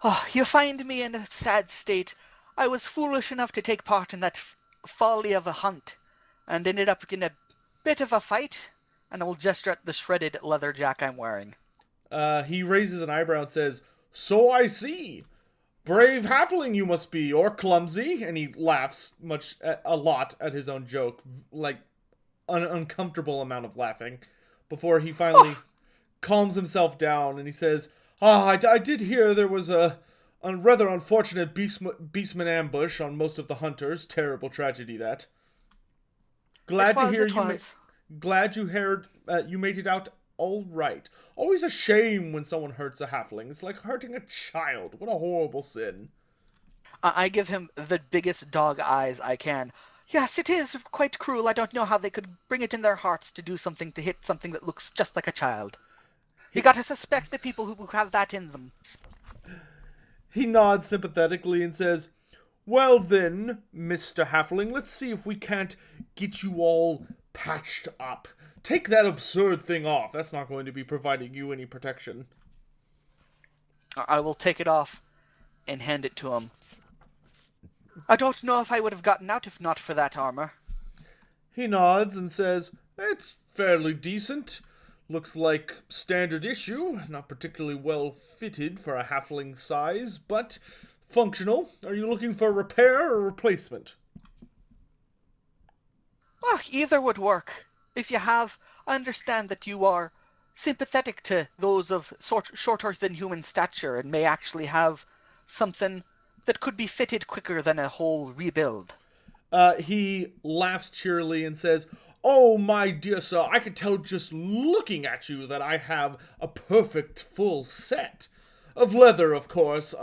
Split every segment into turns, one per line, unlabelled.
Oh, you find me in a sad state. I was foolish enough to take part in that folly of a hunt, and ended up in a bit of a fight, and I'll gesture at the shredded leather jacket I'm wearing.
He raises an eyebrow and says, "So I see. Brave halfling you must be, or clumsy." And he laughs a lot at his own joke, like an uncomfortable amount of laughing, before he finally
Oh,
calms himself down and he says, "Ah, I did hear there was a rather unfortunate beastman ambush on most of the hunters. Terrible tragedy that.
it
Glad to
was,
hear
it was.
glad you heard you made it out all right. Always a shame when someone hurts a halfling. It's like hurting a child. What a horrible sin."
I give him the biggest dog eyes I can. Yes, it is quite cruel. I don't know how they could bring it in their hearts to do something to hit something that looks just like a child. You
He
gotta suspect the people who have that in them.
he nods sympathetically and says, "Well then, Mr. Halfling, let's see if we can't get you all patched up. Take that absurd thing off. That's not going to be providing you any protection."
I will take it off and hand it to him. I don't know if I would have gotten out if not for that armor.
He nods and says, "It's fairly decent. Looks like standard issue, not particularly well fitted for a halfling size, but functional. Are you looking for repair or replacement?"
Oh, either would work. If you have, I understand that you are sympathetic to those of shorter than human stature and may actually have something that could be fitted quicker than a whole rebuild.
He laughs cheerily and says, "Oh, my dear sir, I can tell just looking at you that I have a perfect full set. Of leather, of course.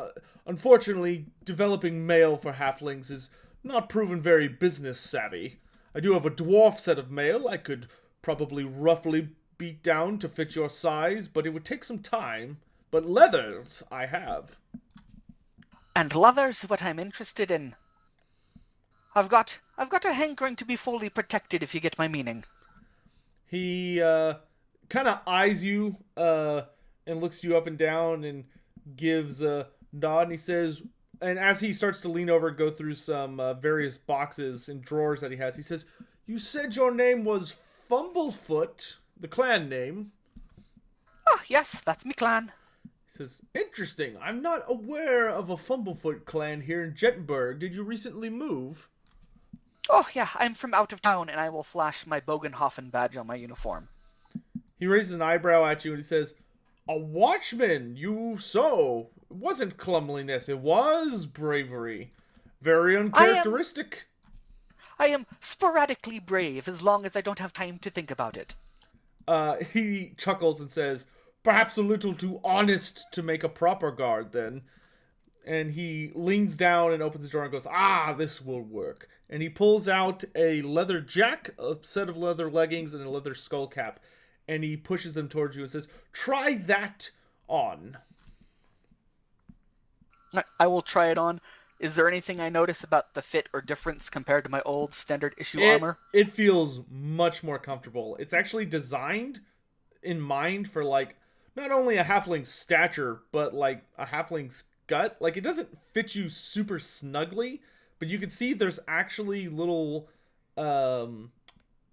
Unfortunately, developing mail for halflings is not proven very business savvy. I do have a dwarf set of mail I could probably roughly beat down to fit your size, but it would take some time. But leathers I have."
And leather's what I'm interested in. I've got a hankering to be fully protected if you get my meaning.
He kind of eyes you and looks you up and down and gives a nod. And he says, and as he starts to lean over and go through some various boxes and drawers that he has, he says, "You said your name was Fumblefoot, the clan name."
Ah, yes, that's me clan.
He says, "Interesting. I'm not aware of a Fumblefoot clan here in Jettenberg. Did you recently move?"
Oh, yeah, I'm from out of town and I will flash my Bogenhofen badge on my uniform.
He raises an eyebrow at you and he says, "A watchman, you so. It wasn't clumsiness, it was bravery. Very
I am
uncharacteristic."
I am sporadically brave as long as I don't have time to think about it.
He chuckles and says, "Perhaps a little too honest to make a proper guard, then." And he leans down and opens the door and goes, "Ah, this will work." And he pulls out a leather jack, a set of leather leggings, and a leather skull cap. And he pushes them towards you and says, "Try that on."
I will try it on. Is there anything I notice about the fit or difference compared to my old standard issue
It
armor?
it feels much more comfortable. It's actually designed in mind for like not only a halfling's stature, but like a halfling's gut. Like it doesn't fit you super snugly, but you can see there's actually um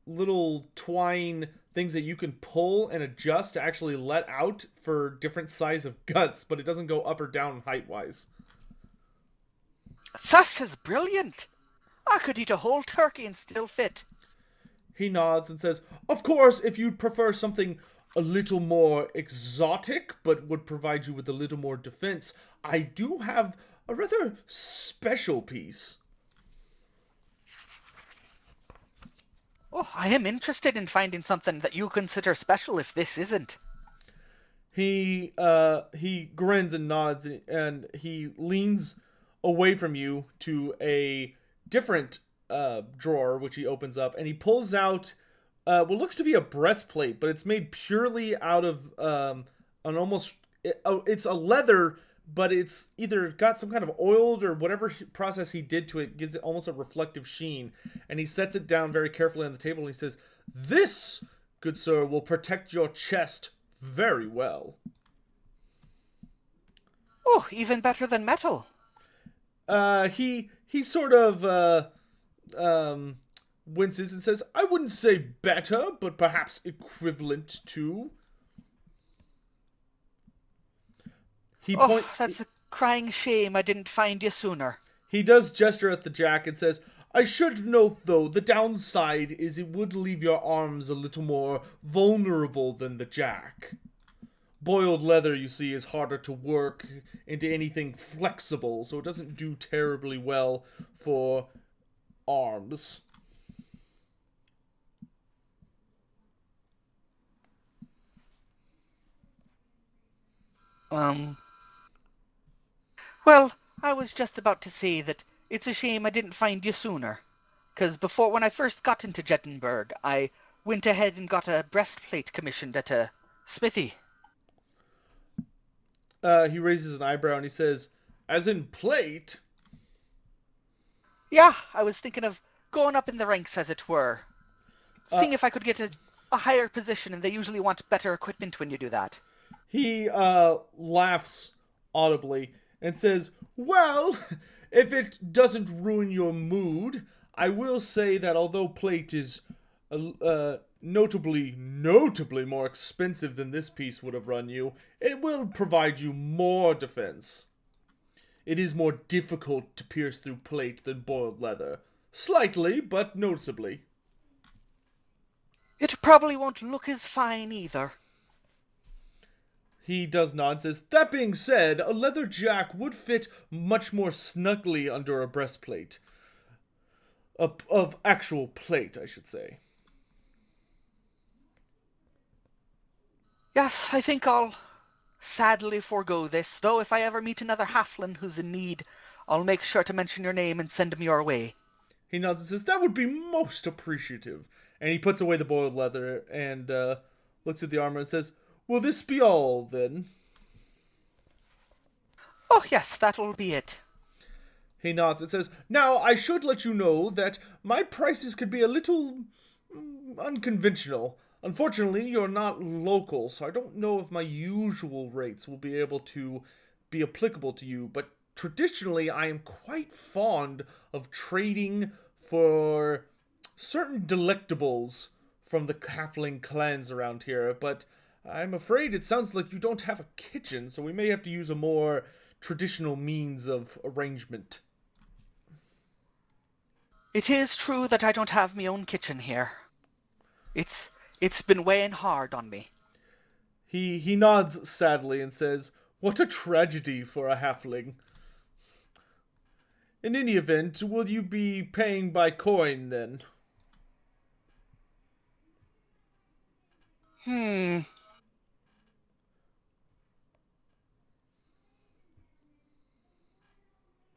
little twine things that you can pull and adjust to actually let out for different size of guts, but it doesn't go up or down height wise.
That is brilliant! I could eat a whole turkey and still fit.
He nods and says, "Of course, if you'd prefer something a little more exotic, but would provide you with a little more defense, I do have a rather special piece."
Oh, I am interested in finding something that you consider special if this isn't.
He grins and nods and he leans away from you to a different drawer which he opens up and he pulls out what looks to be a breastplate, but it's made purely out of an almost it's a leather, but it's either got some kind of oiled or whatever process he did to it gives it almost a reflective sheen. And he sets it down very carefully on the table and he says, "This, good sir, will protect your chest very well."
Oh, even better than metal.
He sort of um winces and says, "I wouldn't say better, but perhaps equivalent to." He
Oh,
point
that's a crying shame I didn't find you sooner.
he does gesture at the jack and says, "I should note though, the downside is it would leave your arms a little more vulnerable than the jack. Boiled leather, you see, is harder to work into anything flexible, so it doesn't do terribly well for arms."
Um, well, I was just about to say that it's a shame I didn't find you sooner. 'Cause before, when I first got into Jettenberg, I went ahead and got a breastplate commissioned at a smithy.
He raises an eyebrow and he says, "As in plate?"
Yeah, I was thinking of going up in the ranks, as it were.
Uh,
Seeing if I could get a higher position, and they usually want better equipment when you do that.
He laughs audibly and says, "Well, if it doesn't ruin your mood, I will say that although plate is notably more expensive than this piece would have run you, it will provide you more defense. It is more difficult to pierce through plate than boiled leather. Slightly, but noticeably."
It probably won't look as fine either.
He does nod and says, "That being said, a leather jack would fit much more snugly under a breastplate. Of actual plate, I should say."
Yes, I think I'll sadly forego this, though if I ever meet another halfling who's in need, I'll make sure to mention your name and send him your way.
He nods and says, "That would be most appreciative." And he puts away the boiled leather and looks at the armor and says, "Will this be all, then?"
Oh yes, that'll be it.
He nods and says, "Now, I should let you know that my prices could be a little unconventional. Unfortunately, you're not local, so I don't know if my usual rates will be able to be applicable to you, but traditionally, I am quite fond of trading for certain delectables from the halfling clans around here, but I'm afraid it sounds like you don't have a kitchen, so we may have to use a more traditional means of arrangement."
It is true that I don't have my own kitchen here. It's it's been weighing hard on me.
He nods sadly and says, "What a tragedy for a halfling. In any event, will you be paying by coin then?"
Hmm.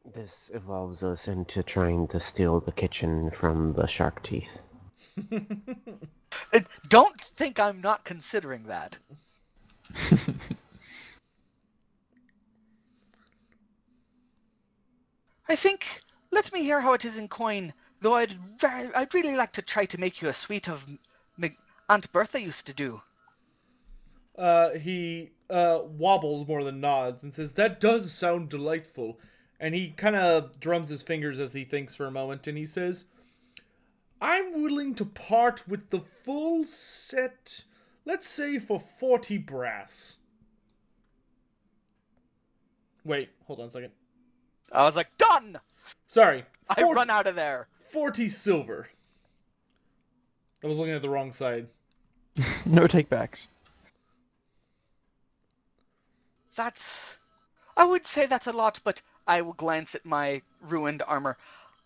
This evolves us into trying to steal the kitchen from the shark teeth.
Don't think I'm not considering that. I think, let me hear how it is in coin, though I'd really like to try to make you a sweet of Aunt Bertha used to do.
He wobbles more than nods and says, "That does sound delightful." And he kind of drums his fingers as he thinks for a moment, and he says, "I'm willing to part with the full set, let's say for 40 brass." Wait, hold on a second.
I was like, done!
Sorry.
I run out of there.
40 silver. I was looking at the wrong side.
No takebacks.
I would say that's a lot, but I will glance at my ruined armor.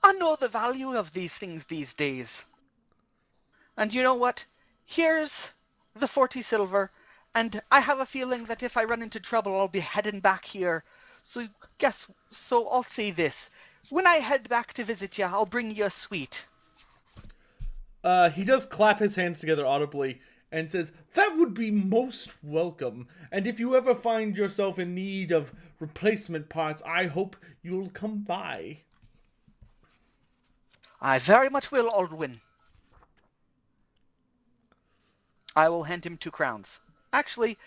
I know the value of these things these days. And you know what? Here's the 40 silver, and I have a feeling that if I run into trouble, I'll be heading back here. So I'll say this. When I head back to visit you, I'll bring you a sweet.
He does clap his hands together audibly and says, "That would be most welcome. And if you ever find yourself in need of replacement parts, I hope you'll come by."
I very much will, Aldwin. I will hand him 2 crowns. Actually,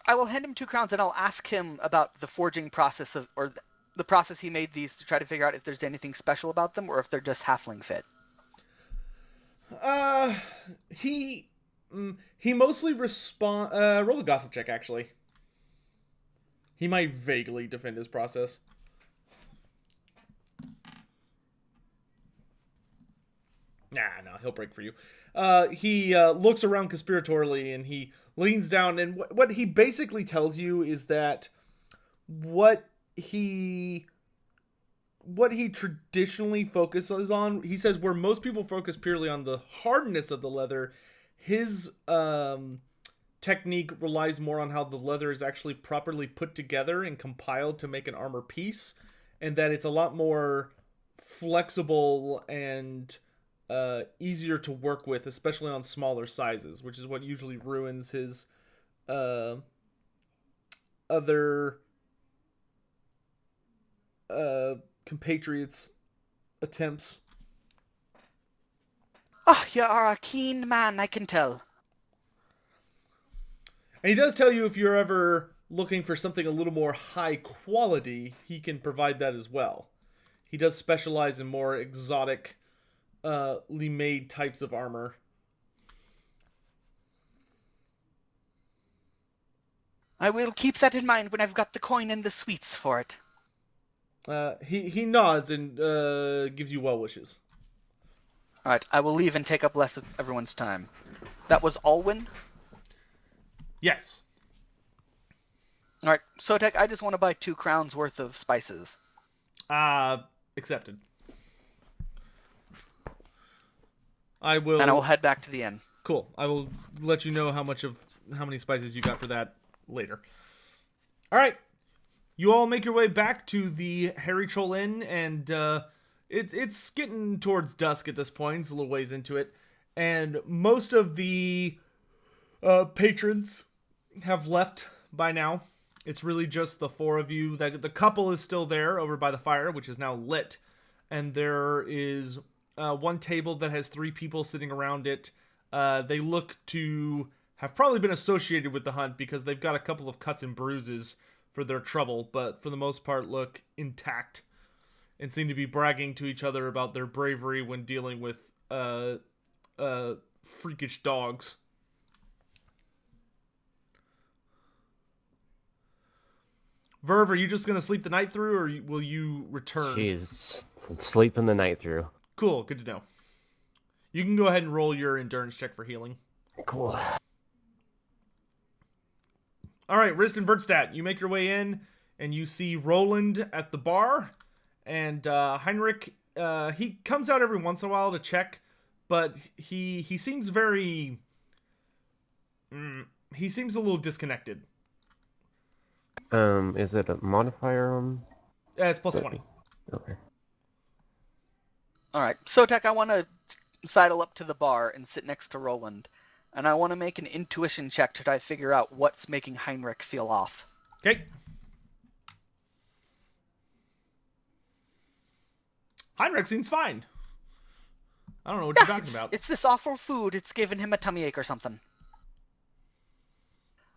I will hand him 2 crowns and I'll ask him about the forging process the process he made these to try to figure out if there's anything special about them or if they're just halfling fit.
He mostly roll a gossip check, actually. He might vaguely defend his process. No, he'll break for you. He looks around conspiratorially and he leans down, and what he basically tells you is that what he traditionally focuses on, he says, where most people focus purely on the hardness of the leather, his technique relies more on how the leather is actually properly put together and compiled to make an armor piece, and that it's a lot more flexible and easier to work with, especially on smaller sizes, which is what usually ruins his other compatriots' attempts.
Ah, you are a keen man, I can tell.
And he does tell you if you're ever looking for something a little more high quality, he can provide that as well. He does specialize in more exotic, made types of armor.
I will keep that in mind when I've got the coin and the sweets for it.
He nods and gives you well wishes.
Alright, I will leave and take up less of everyone's time. That was Alwyn?
Yes.
Alright, Sotek, I just want to buy 2 crowns worth of spices.
Accepted. I will...
And I will head back to the inn.
Cool. I will let you know how many spices you got for that later. Alright. You all make your way back to the Hairy Troll Inn, and it's getting towards dusk at this point. It's a little ways into it. And most of the patrons have left by now. It's really just the 4 of you. The couple is still there over by the fire, which is now lit. And there is 1 table that has 3 people sitting around it. They look to have probably been associated with the hunt because they've got a couple of cuts and bruises for their trouble, but for the most part look intact and seem to be bragging to each other about their bravery when dealing with freakish dogs. Verve, are you just going to sleep the night through, or will you return?
She's sleeping the night through.
Cool, good to know. You can go ahead and roll your endurance check for healing.
Cool.
All right, Rist and Vertstat, you make your way in, and you see Roland at the bar, and Heinrich, he comes out every once in a while to check, but he seems very... he seems a little disconnected.
Is it a modifier on?
It's plus 20.
Okay.
Alright, Sotek, I want to sidle up to the bar and sit next to Roland. And I want to make an intuition check to try to figure out what's making Heinrich feel off.
Okay. Heinrich seems fine. I don't know what you're talking about.
It's this awful food. It's given him a tummy ache or something.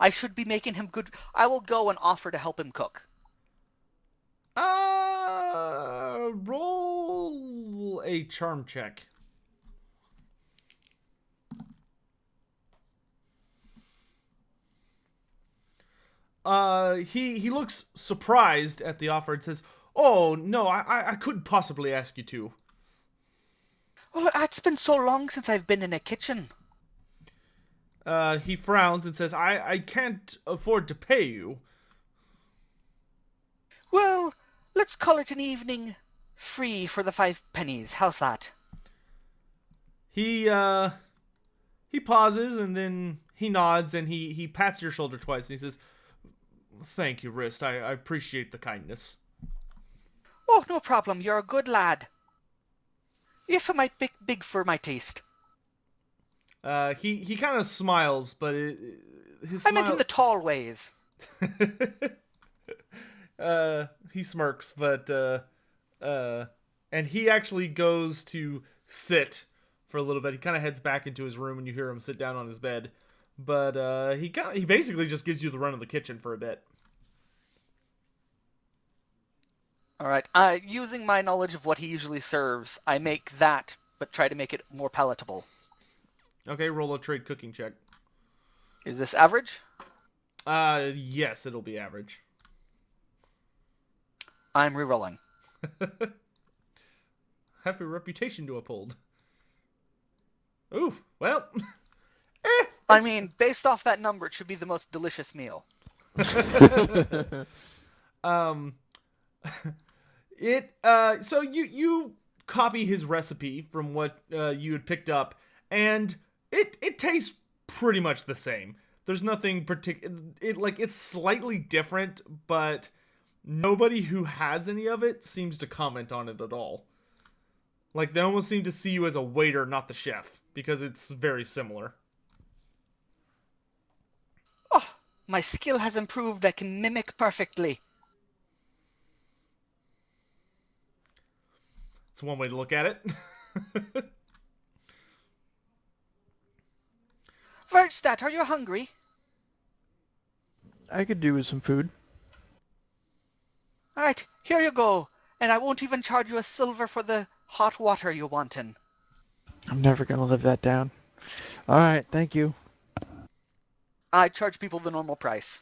I should be making him good. I will go and offer to help him cook.
Roll a charm check. He looks surprised at the offer and says, "Oh, no, I couldn't possibly ask you to."
Oh, it's been so long since I've been in a kitchen.
He frowns and says, I can't afford to pay you.
Well, let's call it an evening free for the 5 pennies. How's that?
He pauses and then he nods and he pats your shoulder twice and he says, "Thank you, Rist. I appreciate the kindness."
Oh, no problem. You're a good lad. If it might be big for my taste.
He kind of smiles, but his
I meant in the tall ways.
He smirks, but and he actually goes to sit for a little bit. He kind of heads back into his room and you hear him sit down on his bed. But he basically just gives you the run of the kitchen for a bit.
All right. Using my knowledge of what he usually serves, I make that, but try to make it more palatable.
Okay, roll a trade cooking check.
Is this average?
Yes, it'll be average.
I'm rerolling.
Have a reputation to uphold. Ooh, well.
I mean, based off that number, it should be the most delicious meal.
So you copy his recipe from what you had picked up, and it tastes pretty much the same. There's nothing particular. It's slightly different, but nobody who has any of it seems to comment on it at all. Like, they almost seem to see you as a waiter, not the chef, because it's very similar.
Oh, my skill has improved. I can mimic perfectly.
It's one way to look at it.
Verdstat, are you hungry?
I could do with some food.
All right, here you go. And I won't even charge you a silver for the hot water you wantin'.
I'm never gonna live that down. Alright, thank you.
I charge people the normal price.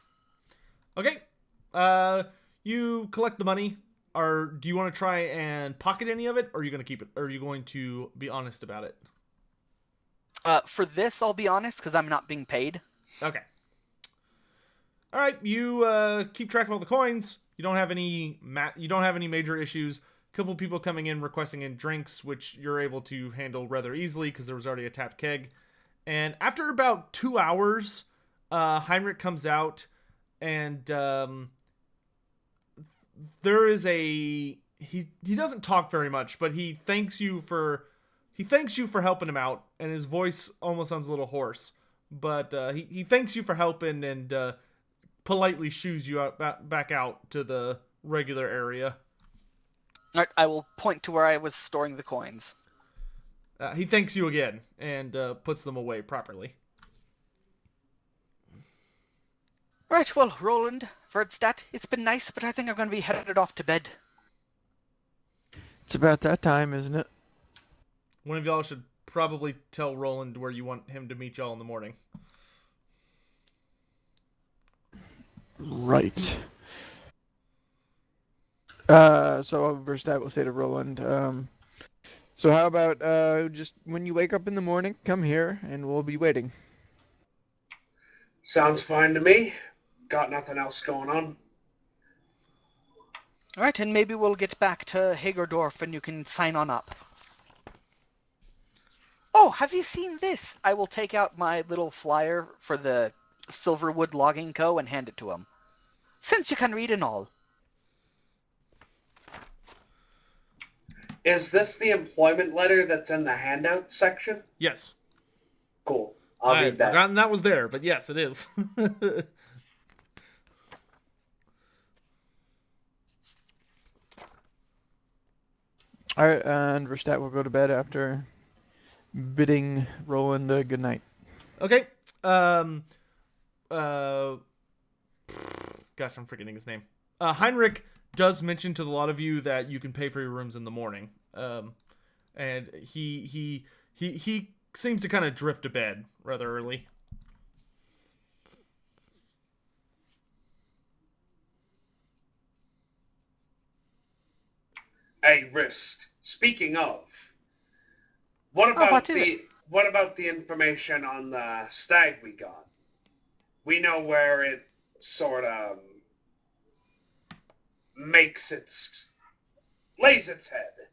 Okay. You collect the money. Do you want to try and pocket any of it, or are you going to keep it? Or are you going to be honest about it?
For this, I'll be honest, because I'm not being paid.
Okay. All right. You keep track of all the coins. You don't have any major issues. A couple people coming in requesting in drinks, which you're able to handle rather easily because there was already a tapped keg. And after about 2 hours, Heinrich comes out, and there is he doesn't talk very much, but he thanks you for helping him out, and his voice almost sounds a little hoarse, but he thanks you for helping, and politely shoos you back out to the regular area.
All right, I will point to where I was storing the coins.
He thanks you again and puts them away properly.
Right, well, Roland, Verdstat, it's been nice, but I think I'm going to be headed off to bed.
It's about that time, isn't it?
One of y'all should probably tell Roland where you want him to meet y'all in the morning.
Right. So Verstappen will say to Roland, so how about just when you wake up in the morning, come here and we'll be waiting.
Sounds fine to me. Got nothing else going on.
All right, and maybe we'll get back to Hagerdorf and you can sign on up. Oh, have you seen this? I will take out my little flyer for the Silverwood Logging Co. and hand it to him. Since you can read and all.
Is this the employment letter that's in the handout section?
Yes.
Cool.
I
I'll
had
read that.
forgotten that was there, but yes, it is.
Alright, and Verstappen will go to bed after bidding Roland a good night.
Okay. Gosh, I'm forgetting his name. Heinrich does mention to a lot of you that you can pay for your rooms in the morning. And he seems to kind of drift to bed rather early.
Hey, Wrist. Speaking of, what about the information on the stag we got? We know where it sort of lays its head,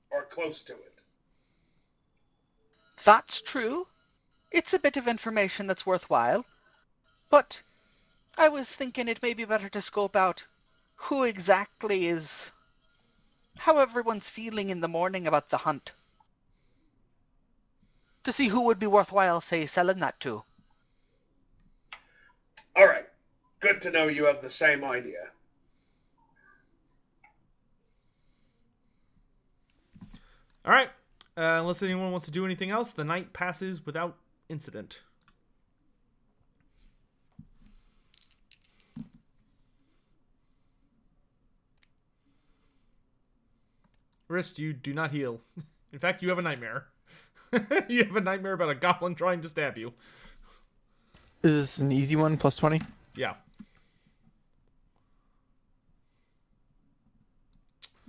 or close to it.
That's true. It's a bit of information that's worthwhile. But I was thinking it may be better to scope out who exactly is... how everyone's feeling in the morning about the hunt. To see who would be worthwhile, say, selling that to.
Alright. Good to know you have the same idea.
Alright. Unless anyone wants to do anything else, the night passes without incident. Wrist, you do not heal. In fact, you have a nightmare. You have a nightmare about a goblin trying to stab you.
Is this an easy one, plus 20?
Yeah.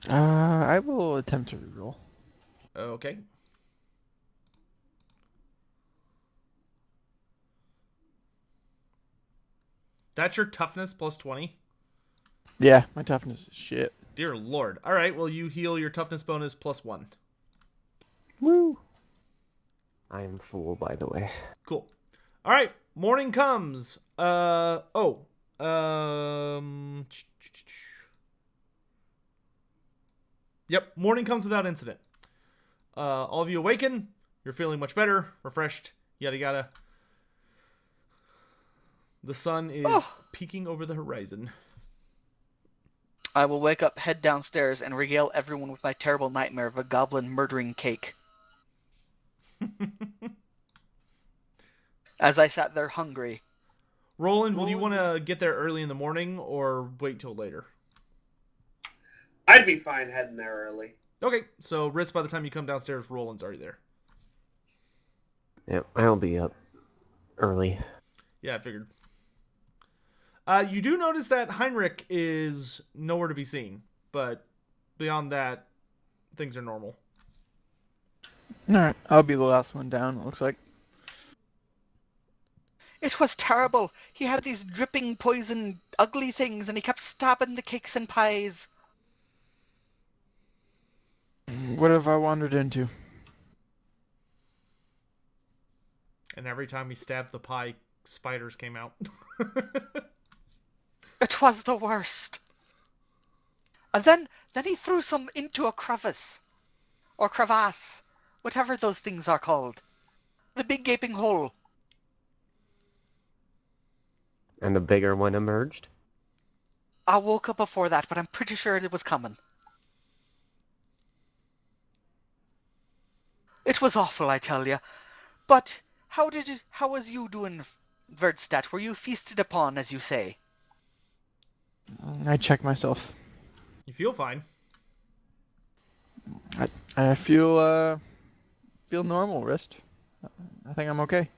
I will attempt to reroll.
Okay. That's your toughness plus 20?
Yeah, my toughness is shit.
Dear Lord. All right, well, you heal your toughness bonus plus 1.
Woo! I am full, by the way.
Cool. All right, morning comes. Yep, morning comes without incident. All of you awaken. You're feeling much better, refreshed, yada yada. The sun is peeking over the horizon.
I will wake up, head downstairs, and regale everyone with my terrible nightmare of a goblin murdering cake. As I sat there hungry.
Roland, will you want to get there early in the morning or wait till later?
I'd be fine heading there early.
Okay, so Risk, by the time you come downstairs, Roland's already there.
Yep, I'll be up early.
Yeah, I figured. You do notice that Heinrich is nowhere to be seen, but beyond that, things are normal.
Alright, I'll be the last one down, it looks like.
It was terrible. He had these dripping poison ugly things and he kept stabbing the cakes and pies.
What have I wandered into?
And every time he stabbed the pie, spiders came out.
It was the worst. And then he threw some into a crevice. Or crevasse. Whatever those things are called. The big gaping hole.
And the bigger one emerged?
I woke up before that, but I'm pretty sure it was coming. It was awful, I tell you. But how was you doing, Verdstadt? Were you feasted upon, as you say?
I check myself.
You feel fine.
I feel normal, Wrist. I think I'm okay.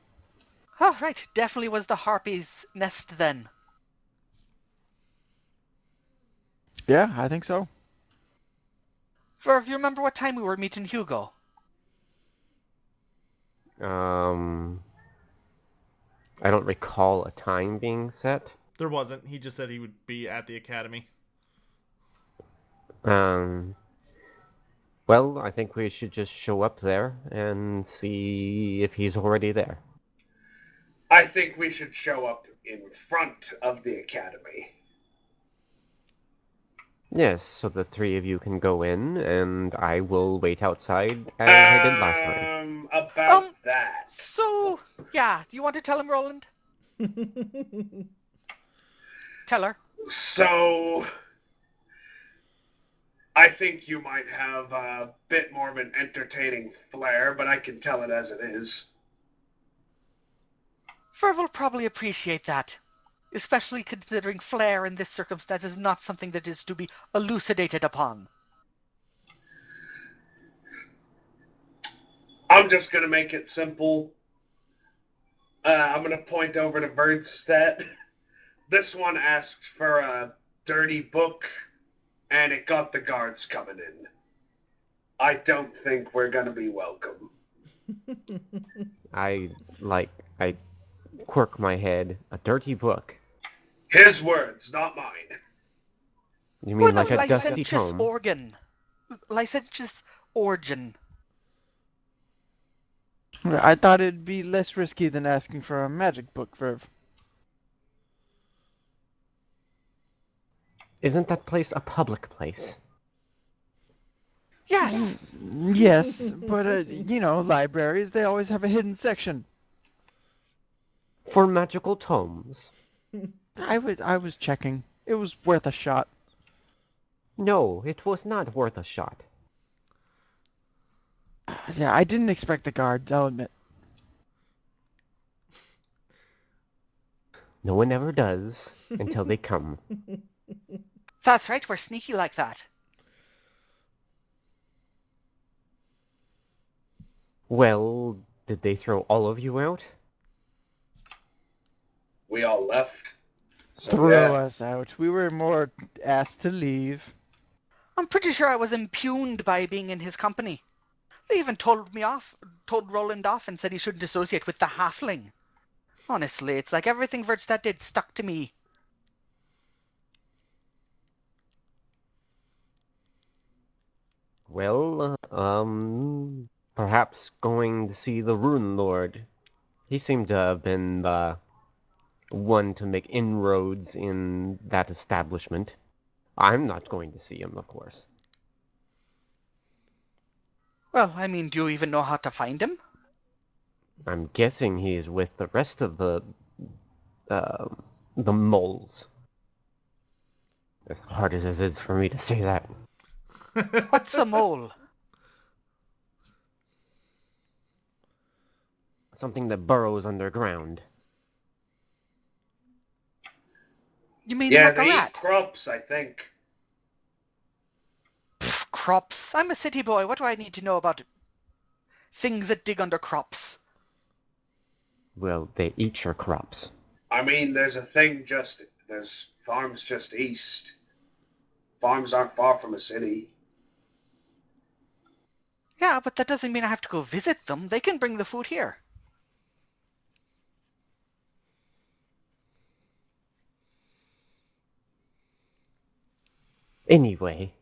Oh, right. Definitely was the harpy's nest then.
Yeah, I think so.
For if you remember what time we were meeting Hugo?
I don't recall a time being set.
There wasn't. He just said he would be at the academy.
Well, I think we should just show up there and see if he's already there.
I think we should show up in front of the academy.
Yes, so the three of you can go in, and I will wait outside as I did last time.
About that.
So, yeah, do you want to tell him, Roland? Tell her.
So, I think you might have a bit more of an entertaining flair, but I can tell it as it is.
Verv will probably appreciate that. Especially considering flair in this circumstance is not something that is to be elucidated upon.
I'm just going to make it simple. I'm going to point over to Verdstadt. This one asked for a dirty book, and it got the guards coming in. I don't think we're going to be welcome.
I quirk my head. A dirty book.
His words, not mine.
You mean like a dusty tome?
Licentious origin.
I thought it'd be less risky than asking for a magic book, Verv.
Isn't that place a public place?
Yes!
Yes, but, libraries, they always have a hidden section.
For magical tomes?
I was checking. It was worth a shot.
No, it was not worth a shot.
Yeah, I didn't expect the guards, I'll admit.
No one ever does until they come.
That's right, we're sneaky like that.
Well, did they throw all of you out?
We all left. So,
Throw
yeah.
us out. We were more asked to leave.
I'm pretty sure I was impugned by being in his company. They even told Roland off and said he shouldn't associate with the halfling. Honestly, it's like everything Vertstad did stuck to me.
Well, perhaps going to see the Rune Lord. He seemed to have been the one to make inroads in that establishment. I'm not going to see him, of course.
Well, I mean, do you even know how to find him?
I'm guessing he's with the rest of the moles. As hard as it is for me to say that.
What's a mole?
Something that burrows underground.
You mean
Yeah,
like a
they eat
rat?
crops, I think.
Pff, crops. I'm a city boy. What do I need to know about things that dig under crops?
Well, they eat your crops.
I mean, there's farms just east. Farms aren't far from a city.
Yeah, but that doesn't mean I have to go visit them. They can bring the food here.
Anyway,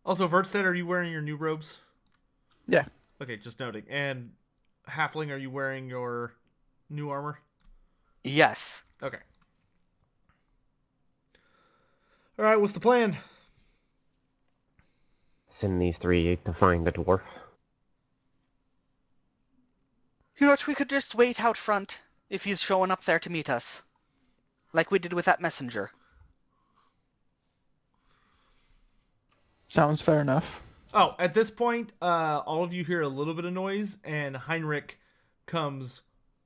Also, Vertstead, are you wearing your new robes?
Yeah.
Okay, just noting. And Halfling, are you wearing your new armor?
Yes.
Okay. All right, what's the plan?
send these three to find the dwarf.
You know what? We could just wait out front if he's showing up there to meet us. Like we did with that messenger.
Sounds fair enough.
Oh, at this point, all of you hear a little bit of noise, and Heinrich comes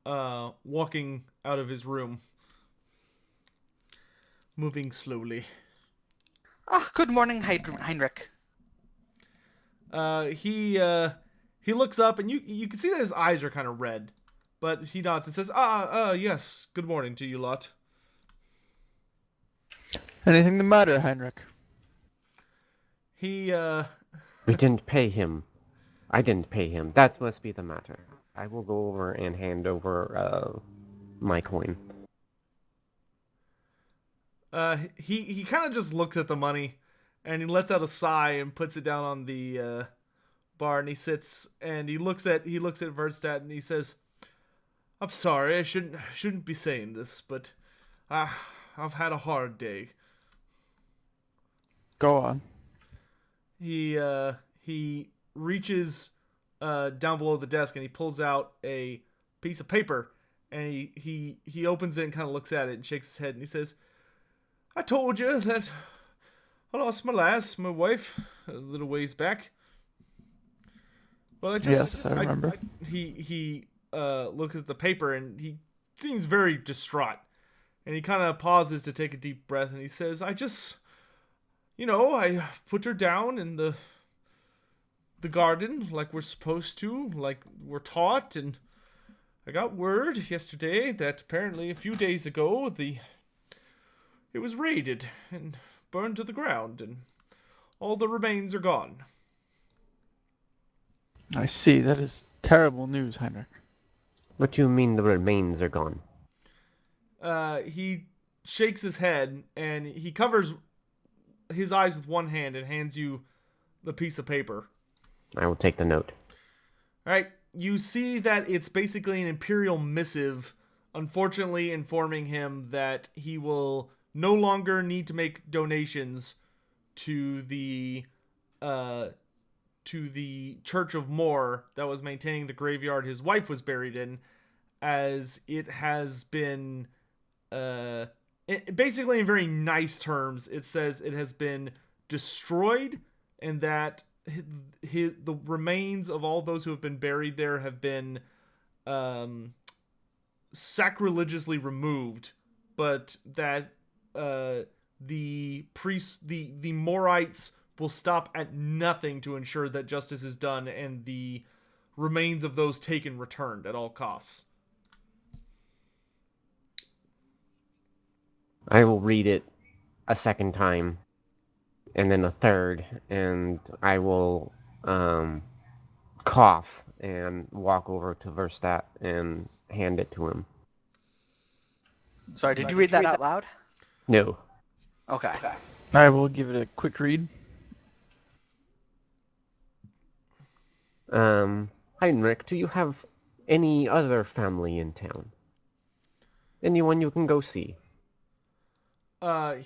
walking out of his room, moving slowly.
Ah, good morning, Heinrich.
He looks up, and you can see that his eyes are kind of red, but he nods and says, yes, good morning to you lot."
Anything the matter, Heinrich?
He
We didn't pay him. I didn't pay him. That must be the matter. I will go over and hand over my coin.
he kind of just looks at the money, and he lets out a sigh and puts it down on the bar, and he sits and he looks at Vertstad, and he says, "I'm sorry, I shouldn't be saying this, but I've had a hard day."
Go on.
He reaches down below the desk, and he pulls out a piece of paper, and he opens it and kind of looks at it and shakes his head, and he says, "I told you that I lost my wife, a little ways back. Well,
Yes, I remember.
He looks at the paper, and he seems very distraught, and he kind of pauses to take a deep breath, and he says, "I put her down in the garden like we're supposed to, like we're taught, and I got word yesterday that apparently a few days ago it was raided and burned to the ground, and all the remains are gone."
I see. That is terrible news, Heinrich.
What do you mean the remains are gone?
He shakes his head, and he covers his eyes with one hand and hands you the piece of paper.
I will take the note.
All right, you see that it's basically an imperial missive, unfortunately informing him that he will no longer need to make donations to the Church of Moor that was maintaining the graveyard his wife was buried in, as it has been basically, in very nice terms, it says it has been destroyed, and that the remains of all those who have been buried there have been sacrilegiously removed, but that the priests, the Moorites will stop at nothing to ensure that justice is done and the remains of those taken returned at all costs.
I will read it a second time, and then a third, and I will cough and walk over to Verstat and hand it to him.
Sorry, did you read that out loud?
No.
Okay.
I will give it a quick read.
Heinrich, do you have any other family in town? Anyone you can go see?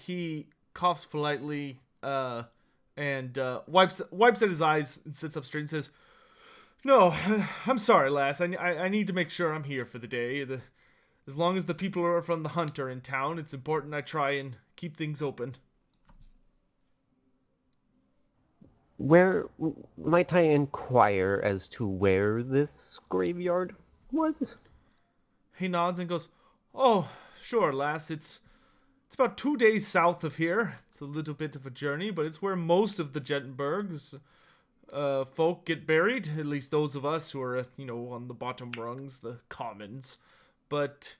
He coughs politely, and wipes at his eyes and sits up straight and says, "No, I'm sorry, lass. I need to make sure I'm here for the day. As long as the people who are from the hunt are in town, it's important I try and keep things open."
Where might I inquire as to where this graveyard was?
He nods and goes, "Oh, sure, lass. It's about 2 days south of here. It's a little bit of a journey, but it's where most of the Jettenberg's folk get buried. At least those of us who are, on the bottom rungs, the commons. But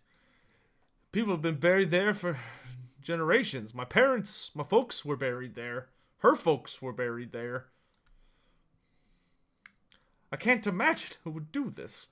people have been buried there for generations. My folks were buried there. Her folks were buried there. I can't imagine who would do this.